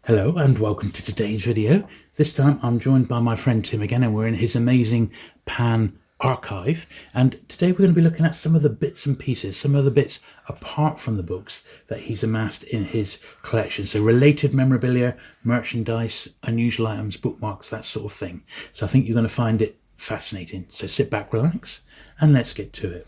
Hello and welcome to today's video. This time I'm joined by my friend Tim again, and we're in his amazing pan archive, and today we're going to be looking at some of the bits and pieces, some of the bits apart from the books that he's amassed in his collection. So related memorabilia, merchandise, unusual items, bookmarks, that sort of thing. So I think you're going to find it fascinating. So sit back, relax, and let's get to it.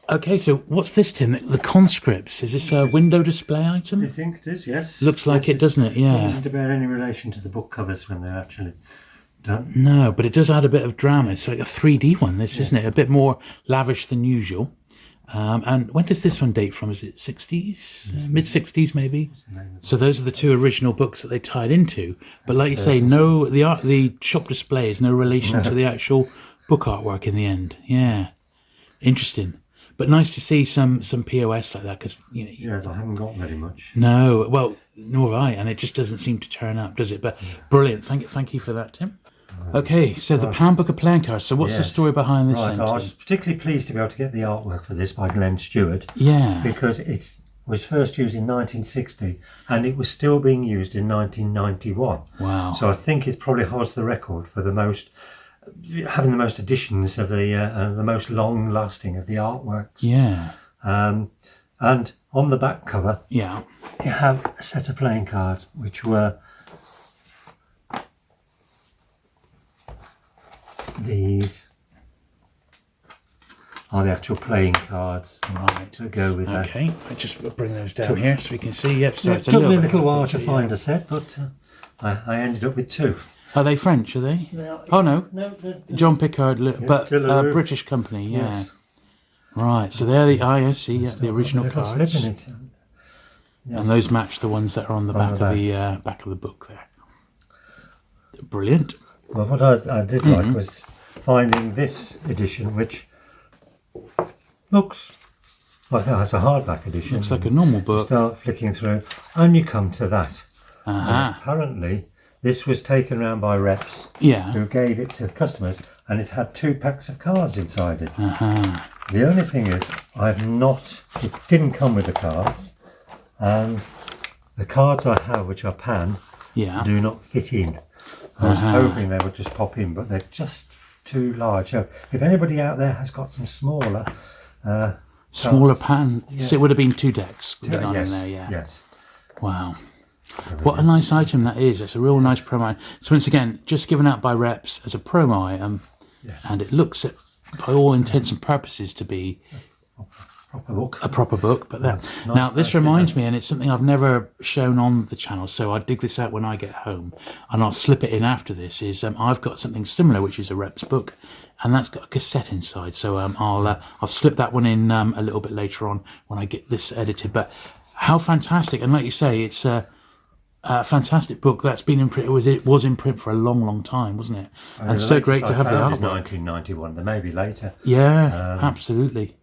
Okay, so what's this, Tim? The conscripts. Is this a window display item? I think it is, yes. Looks like it, doesn't it? Yeah. It doesn't bear any relation to the book covers when they're actually done. No, but it does add a bit of drama. It's like a 3D one, this, isn't it? A bit more lavish than usual. And when does this one date from? Is it 60s? Mid-60s, maybe? So those are the two original books that they tied into. But like you say, the shop display is no relation to the actual book artwork in the end. Yeah. Interesting. But nice to see some POS like that, because Yeah, I haven't got very much. No, well, nor have I, and it just doesn't seem to turn up, does it? But brilliant, thank you for that, Tim. Okay, so the Pan Book of Playing Cards. So what's the story behind this? Right, I was particularly pleased to be able to get the artwork for this by Glenn Stewart. Yeah, because it was first used in 1960 and it was still being used in 1991. Wow! So I think it probably holds the record for having the most editions of the most long-lasting of the artworks. Yeah. And on the back cover, you have a set of playing cards, which were these are the actual playing cards. Right. To go with that. Okay, I just bring those down here so we can see. Yep. So it took me a little while to find a set, but I ended up with two. Are they French, are they? No, oh, no. John Pickard, but British company, Yes. Right, so they're the, I see, the original cards. Slip in it. Yes. And those match the ones that are on the back of the book there. Brilliant. Well, what I did like was finding this edition, which looks like it has a hardback edition. Looks like a normal book. You start flicking through, and you come to that. And apparently, this was taken around by reps who gave it to customers, and it had 2 packs of cards inside it. The only thing is, it didn't come with the cards, and the cards I have, which are pan, do not fit in. I was hoping they would just pop in, but they're just too large. So if anybody out there has got some smaller pan, because it would have been 2 decks in there, Yes. Wow. What a nice item that is. It's a real nice promo. So once again, just given out by reps as a promo item, and it looks, by all intents and purposes, to be a proper book. But now this reminds me, and it's something I've never shown on the channel, so I'll dig this out when I get home, and I'll slip it in after this, is I've got something similar, which is a reps book, and that's got a cassette inside. So I'll slip that one in a little bit later on when I get this edited. But how fantastic. And like you say, it's a fantastic book that's been in print. It was in print for a long time, wasn't it? And so great to have the artwork. 1991. There may be later. Yeah, absolutely.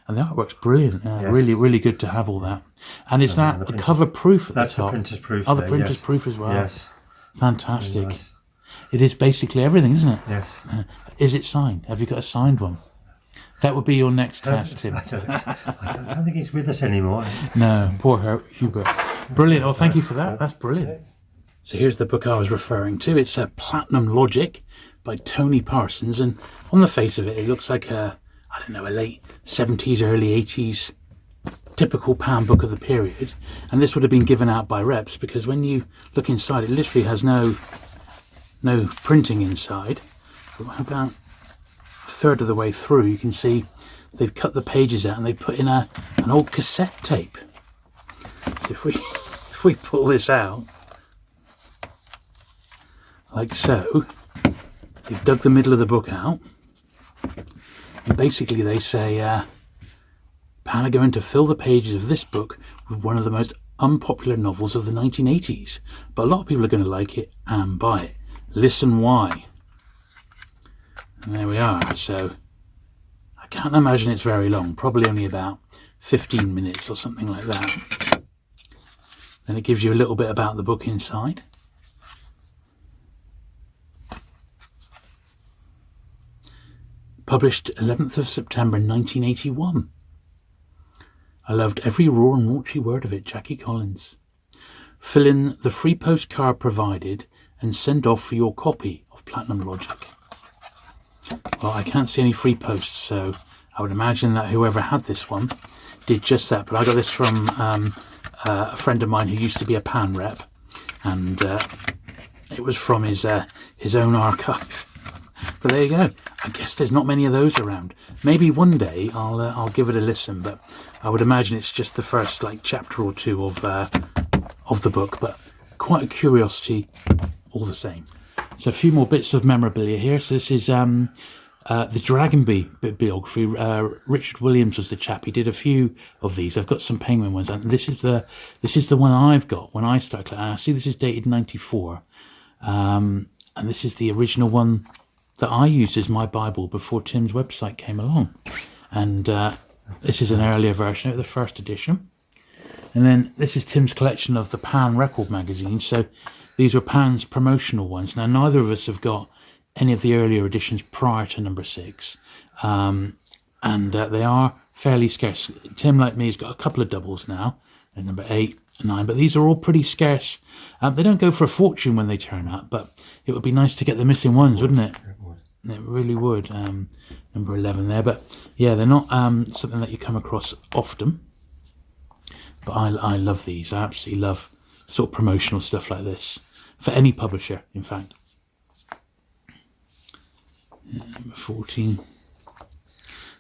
And the artwork's brilliant. Really good to have all that. And is that a cover proof at the top? That's the printer's proof. Oh, the printer's proof as well. Yes. Fantastic. Really nice. It is basically everything, isn't it? Yes. Is it signed? Have you got a signed one? That would be your next test, Tim. I don't think he's with us anymore. No, poor Hubert. Brilliant. Oh, thank you for that. That's brilliant. So here's the book I was referring to. It's Platinum Logic by Tony Parsons. And on the face of it, it looks like a late 70s, early 80s typical pan book of the period. And this would have been given out by reps, because when you look inside, it literally has no printing inside. About a third of the way through, you can see they've cut the pages out and they put in an old cassette tape. So if we pull this out like so, they've dug the middle of the book out, and basically they say Pan are going to fill the pages of this book with one of the most unpopular novels of the 1980s, but a lot of people are going to like it and buy it. Listen why. And there we are. So I can't imagine it's very long, probably only about 15 minutes or something like that. Then it gives you a little bit about the book inside. Published 11th of September 1981. I loved every raw and raunchy word of it, Jackie Collins. Fill in the free postcard provided and send off for your copy of Platinum Logic. Well, I can't see any free posts, so I would imagine that whoever had this one did just that. But I got this from a friend of mine who used to be a pan rep, and it was from his own archive. But there you go. I guess there's not many of those around. Maybe one day I'll give it a listen, but I would imagine it's just the first chapter or two of the book. But quite a curiosity, all the same. So a few more bits of memorabilia here. So this is the Dragonby biography. Richard Williams was the chap. He did a few of these. I've got some Penguin ones, and this is the one I've got when I started. I see this is dated 94, and this is the original one that I used as my Bible before Tim's website came along. And this is an earlier version of the first edition. And then this is Tim's collection of the Pan record magazines. So these were Pan's promotional ones. Now, neither of us have got any of the earlier editions prior to number 6. And they are fairly scarce. Tim, like me, has got a couple of doubles now, at number 8 and 9. But these are all pretty scarce. They don't go for a fortune when they turn up, but it would be nice to get the missing ones, wouldn't it? It really would. Number 11 there. But yeah, they're not something that you come across often. But I love these. I absolutely love sort of promotional stuff like this. For any publisher, in fact. Yeah, number 14.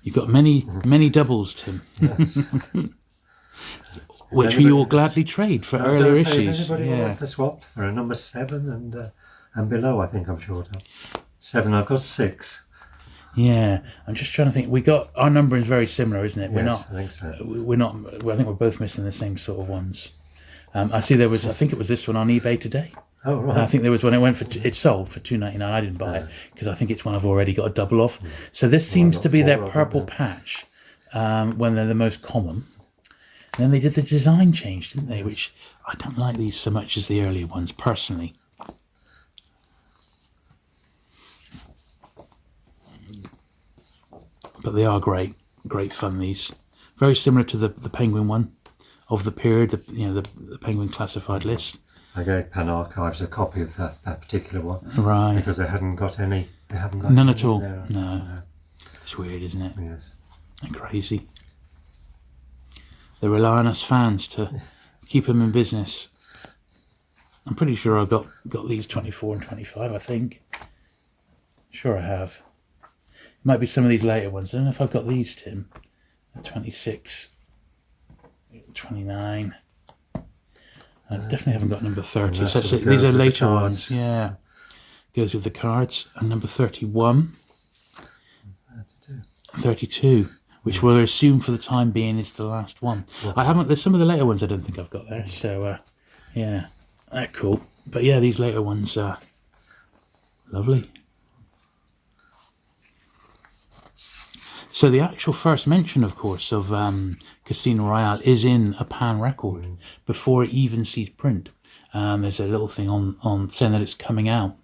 You've got many doubles, Tim. Yes. Which we all gladly trade for earlier issues. If anybody want to swap for a number 7 and below, I think I'm short of. 7, I've got 6. Yeah, I'm just trying to think. We got our number is very similar, isn't it? Yes, I think so. We're not. I think we're both missing the same sort of ones. I see there was. I think it was this one on eBay today. Oh right. I think there was one. It sold for $2.99. I didn't buy it because I think it's one I've already got a double of. So this seems to be their purple patch when they're the most common. And then they did the design change, didn't they? Which I don't like these so much as the earlier ones personally. But they are great fun. These very similar to the Penguin one of the period, the Penguin classified list. I gave Pan Archives a copy of that particular one, right? Because they hadn't got any. They haven't got none at all. There. No, it's weird, isn't it? Yes, and crazy. They rely on us fans to keep them in business. I'm pretty sure I got these 24 and 25. I think. Sure, I have. Might be some of these later ones. I don't know if I've got these, Tim. 26, 29. I definitely haven't got number 30. So these are later ones. Yeah. Goes with the cards. And number 31. 32. Which we'll assume for the time being is the last one. I haven't. There's some of the later ones I don't think I've got there. So, yeah. They're cool. But yeah, these later ones are lovely. So the actual first mention, of course, of Casino Royale is in a Pan record before it even sees print. There's a little thing on saying that it's coming out.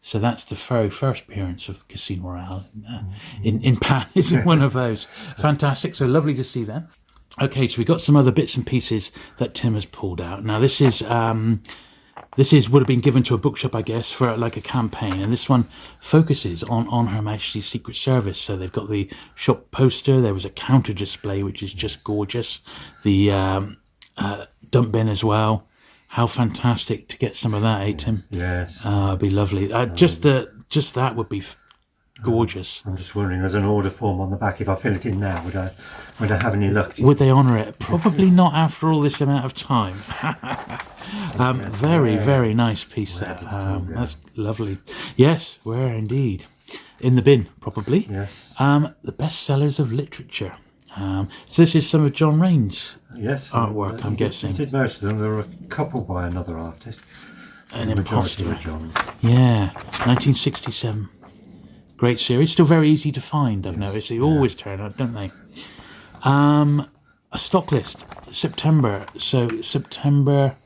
So that's the very first appearance of Casino Royale in Pan. Isn't one of those. Fantastic. So lovely to see that. Okay, so we've got some other bits and pieces that Tim has pulled out. Now this is would have been given to a bookshop, I guess, for like a campaign, and this one focuses on Her Majesty's Secret Service. So they've got the shop poster. There was a counter display, which is just gorgeous. The dump bin as well. How fantastic to get some of that, eh, Tim? Yes. It'd be lovely. Just that would be gorgeous. I'm just wondering, there's an order form on the back. If I fill it in now, would I have any luck? Would they honour it? Probably not after all this amount of time. Very nice piece there. That's lovely. Yes, where indeed. In the bin, probably. Yes. The bestsellers of literature. So this is some of John Rain's artwork, I'm guessing. He did most of them. There were a couple by another artist. An imposter. John. Yeah, 1967. Great series. Still very easy to find, I've noticed. They always turn up, don't they? A stock list. September. So September...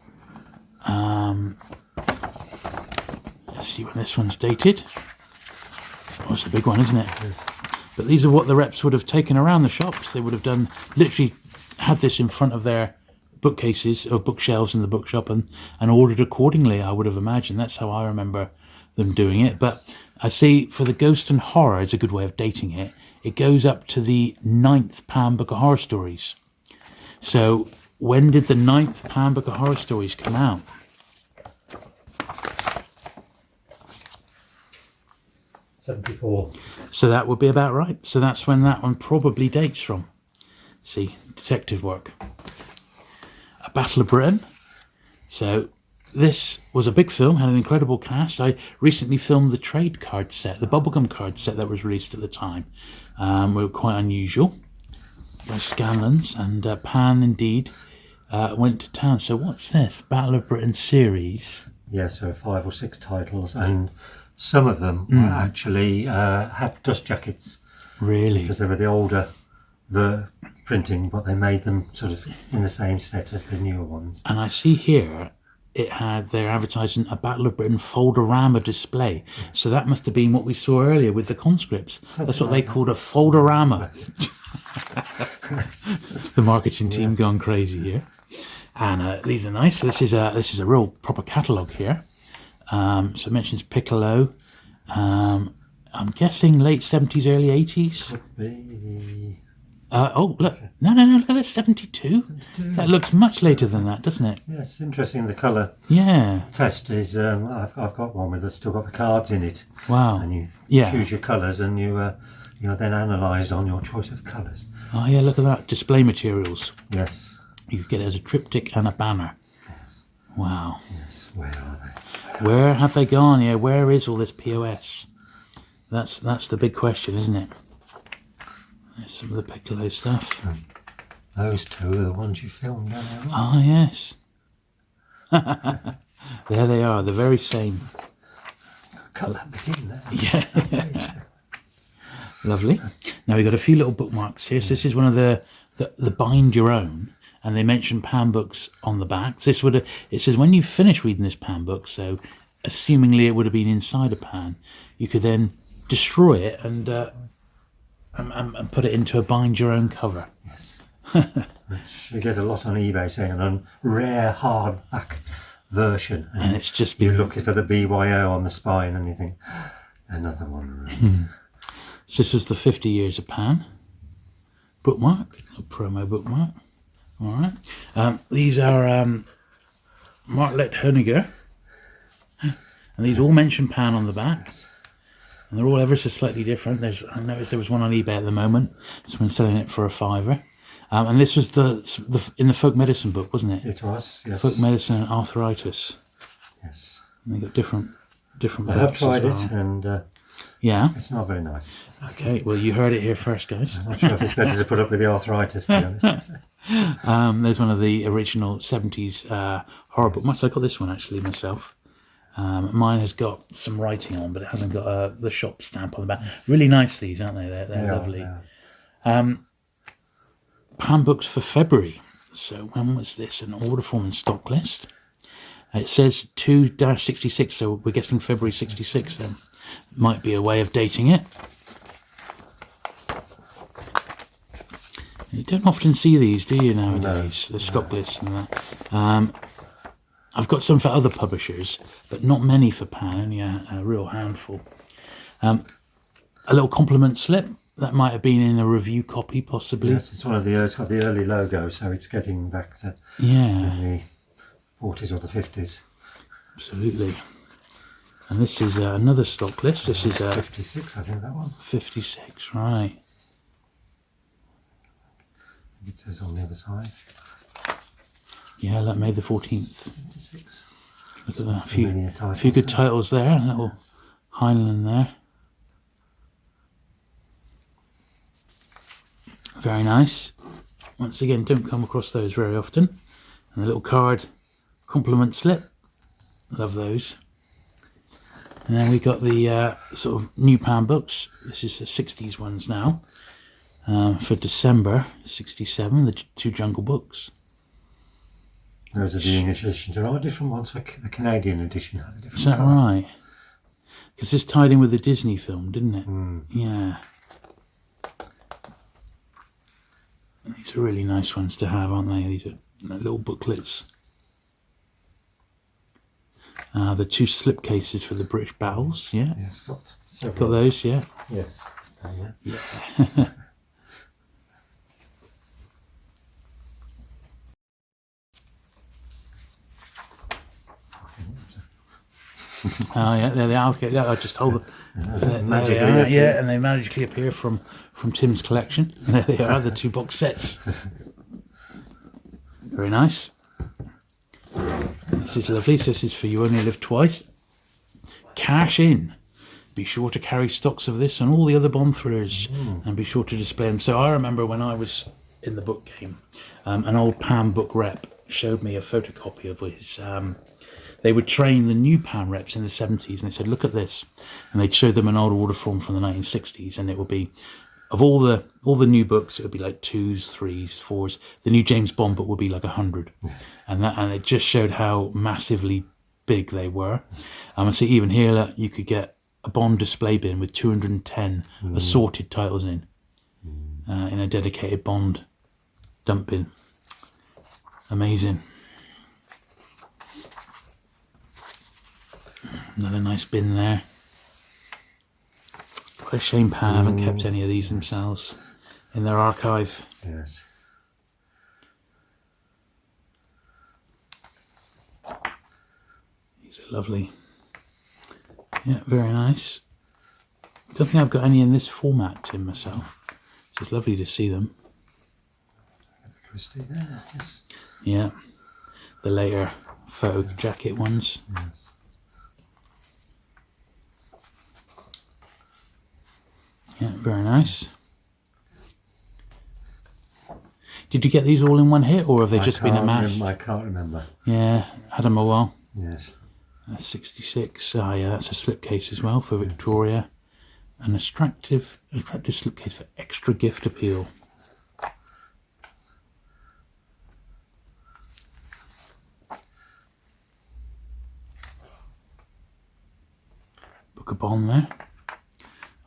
let's see when this one's dated. Oh, it's a big one, isn't it? Yes. But these are what the reps would have taken around the shops. They would have done literally had this in front of their bookcases or bookshelves in the bookshop and ordered accordingly, I would have imagined. That's how I remember them doing it. But I see for the Ghost and Horror, it's a good way of dating it. It goes up to the 9th Pan Book of Horror Stories. So when did the 9th Pan Book of Horror Stories come out? '74. So that would be about right. So that's when that one probably dates from. Let's see, detective work. A Battle of Britain. So this was a big film, had an incredible cast. I recently filmed the trade card set, the bubblegum card set that was released at the time. Were quite unusual. By Scanlon's, and Pan indeed went to town. So what's this? Battle of Britain series? Yeah, so 5 or 6 titles, and some of them were actually had dust jackets. Really? Because they were the printing, but they made them sort of in the same set as the newer ones. And I see here it had, they're advertising a Battle of Britain foldorama display. So that must have been what we saw earlier with the conscripts. That's what they called a foldorama. The marketing team gone crazy here. And these are nice. So this is a real proper catalogue here. So it mentions Piccolo. I'm guessing late 70s, early 80s. Could be. Oh, look. No, look at this, 72. That looks much later than that, doesn't it? Yeah, it's interesting. The colour test is, I've got one with still got the cards in it. Wow. And you choose your colours, and you're then analysed on your choice of colours. Oh, yeah, look at that. Display materials. Yes. You could get it as a triptych and a banner. Yes. Wow. Yes, where are they? Where have they gone? Yeah, where is all this POS? That's the big question, isn't it? There's some of the Piccolo stuff. Those two are the ones you filmed, aren't they? Ah, yes. There they are, the very same. Cut that bit in there. Yeah. Lovely. Now we've got a few little bookmarks here. So this is one of the bind your own, and they mention Pan books on the back. So it says when you finish reading this Pan book, so assumingly it would have been inside a Pan, you could then destroy it and put it into a bind your own cover. Yes. Which you get a lot on eBay saying a rare hardback version, and it's just you're looking for the BYO on the spine, and you think another one. So this was the 50 years of Pan bookmark, a promo bookmark. All right. These are Martlet Hoeniger, and these all mention Pan on the back. And they're all ever so slightly different. I noticed there was one on eBay at the moment. Someone's selling it for £5. And this was the in the folk medicine book, wasn't it? It was, yes. Folk medicine and arthritis. Yes. And they got different I have tried it, and yeah, it's not very nice. Okay, well you heard it here first, guys. I'm not sure if it's better to put up with the arthritis, to be honest. There's one of the original 70s horror bookmarks. I got this one actually myself. Mine has got some writing on, but it hasn't got the shop stamp on the back. Really nice, these, aren't they? They're lovely. Pan books for February. So when was this? An order form and stock list. It says 2-66, so we're guessing February 66 then. Might be a way of dating it. You don't often see these, do you, nowadays? The stock lists and that. I've got some for other publishers, but not many for Pan, only a real handful. A little compliment slip, that might have been in a review copy, possibly. Yes, it's one of it's got the early logo, so it's getting back to the 40s or the 50s. Absolutely. And this is another stock list. This is 56, I think, that one. 56, right. It says on the other side. Yeah, like May the 14th. 56. Look at that. A few good titles there. A little Heinlein there. Very nice. Once again, don't come across those very often. And the little card compliment slip. Love those. And then we got the sort of new Pan books. This is the 60s ones now. For December 67, the 2 Jungle books. Those are the English editions. There are different ones for the Canadian edition. Is that right? Because this tied in with the Disney film, didn't it? Yeah. These are really nice ones to have, aren't they? These are little booklets. The 2 slipcases for the British battles, yeah. Yes, got those, yeah. Yes. Yeah. Oh yeah, there they are. Okay, I just told them. Yeah, and they magically appear from Tim's collection. And there they are, the 2 box sets. Very nice. This is lovely. This is for You Only Live Twice. Cash in. Be sure to carry stocks of this and all the other Bond thrillers, and be sure to display them. So I remember when I was in the book game, an old Pam book rep showed me a photocopy of his. They would train the new Pam reps in the 70s, and they said, "Look at this," and they'd show them an old order form from the 1960s, and it would be of all the new books, it would be like 2s, 3s, 4s. The new James Bond book would be like 100, and it just showed how massively big they were. I see even here you could get a Bond display bin with 210 assorted titles in a dedicated Bond dump bin. Amazing. Another nice bin there. What a shame Pan haven't kept any of these themselves in their archive. Yes. These are lovely. Yeah, very nice. Don't think I've got any in this format, Tim, myself. So it's lovely to see them. Christie there, yes. Yeah. The later photo jacket ones. Yes. Yeah, very nice. Did you get these all in one hit, or have they just been amassed? I can't remember. Yeah, had them a while. Yes. 66. Oh yeah, that's a slipcase as well for Victoria. An attractive slipcase for extra gift appeal. Book of Bond there.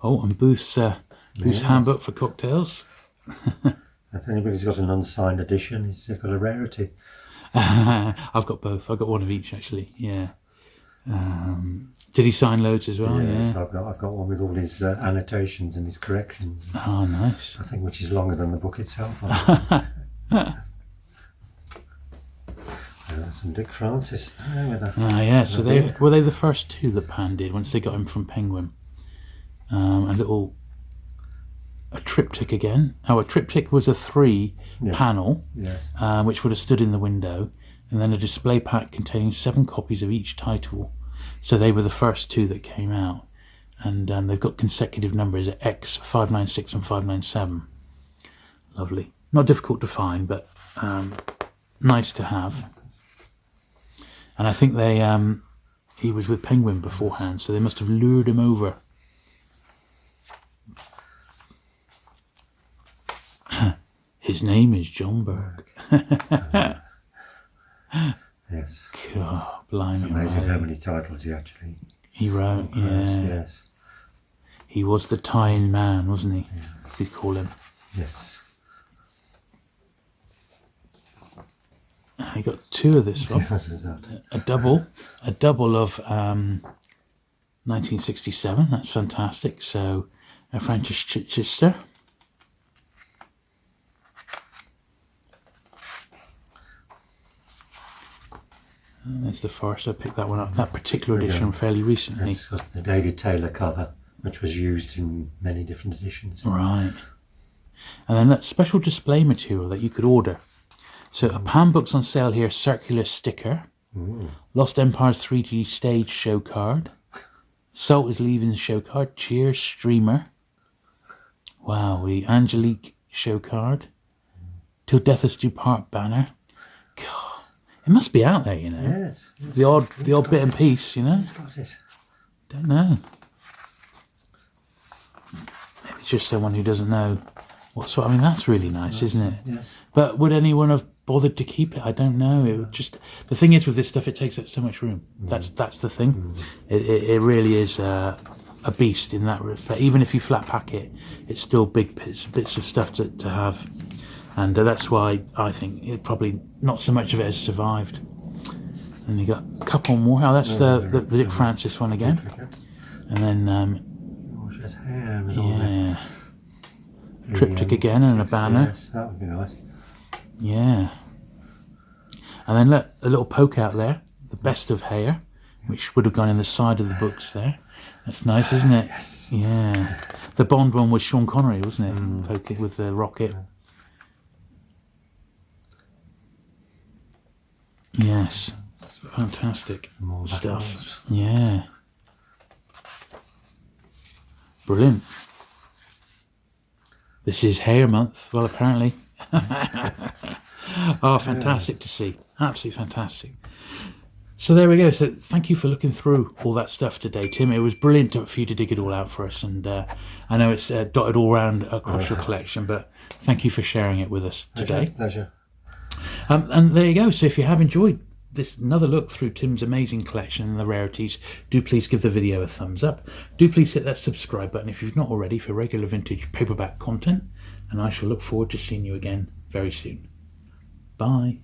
Oh, and Booth's handbook for cocktails. If anybody's got an unsigned edition, he's got a rarity. I've got both. I've got one of each actually. Yeah. Did he sign loads as well? Yes, yeah. I've got one with all his annotations and his corrections. Oh, nice. I think which is longer than the book itself. Some Dick Francis there with a. Ah, yeah. So were they the first 2 that Pan did once they got him from Penguin? A triptych again. Oh, a triptych was a 3 panel, yes. Which would have stood in the window, and then a display pack containing 7 copies of each title. So they were the first 2 that came out, and they've got consecutive numbers at X 596 and 597. Lovely. Not difficult to find, but nice to have. And I think he was with Penguin beforehand, so they must have lured him over. His name is John Burke. Yes. God, blimey. It's amazing how many titles he wrote. Yeah. Yes. He was the tie-in man, wasn't he? Yeah. You'd call him. Yes. He got 2 of this one. a double of 1967. That's fantastic. So, a Francis Chichester. And there's the first. I picked that one up. That particular edition fairly recently. It's got the David Taylor cover, which was used in many different editions. Right. And then that special display material that you could order. So a Pam Books on sale here, circular sticker. Lost Empire's 3D stage show card. Salt is Leaving show card. Cheers streamer. Wow, Angelique show card. Till Death Us Do Part banner. God. It must be out there, you know. Yes. The odd bit and piece, you know. Who's got it? Don't know. Maybe it's just someone who doesn't know what's what. I mean, that's really nice, isn't it? Yes. But would anyone have bothered to keep it? I don't know. It would just. The thing is with this stuff, it takes up so much room. That's the thing. It really is a beast in that respect. Even if you flat pack it, it's still big bits of stuff to have. And that's why I think it probably not so much of it has survived. And you got a couple more. Oh, that's the Dick Francis one again. And then yeah, triptych again and a banner. Yes, that would be nice. Yeah. And then look, a little poke out there, the best of hair, which would have gone in the side of the books there. That's nice, isn't it? Yes. Yeah. The Bond one was Sean Connery, wasn't it? Poking with the rocket. Yes. Fantastic stuff. Yeah. Brilliant. This is hair month. Well, apparently. Oh, fantastic to see. Absolutely fantastic. So there we go. So thank you for looking through all that stuff today, Tim. It was brilliant for you to dig it all out for us. And I know it's dotted all around across your collection, but thank you for sharing it with us today. Pleasure. And there you go. So if you have enjoyed this another look through Tim's amazing collection and the rarities, do please give the video a thumbs up. Do please hit that subscribe button if you've not already for regular vintage paperback content. And I shall look forward to seeing you again very soon. Bye.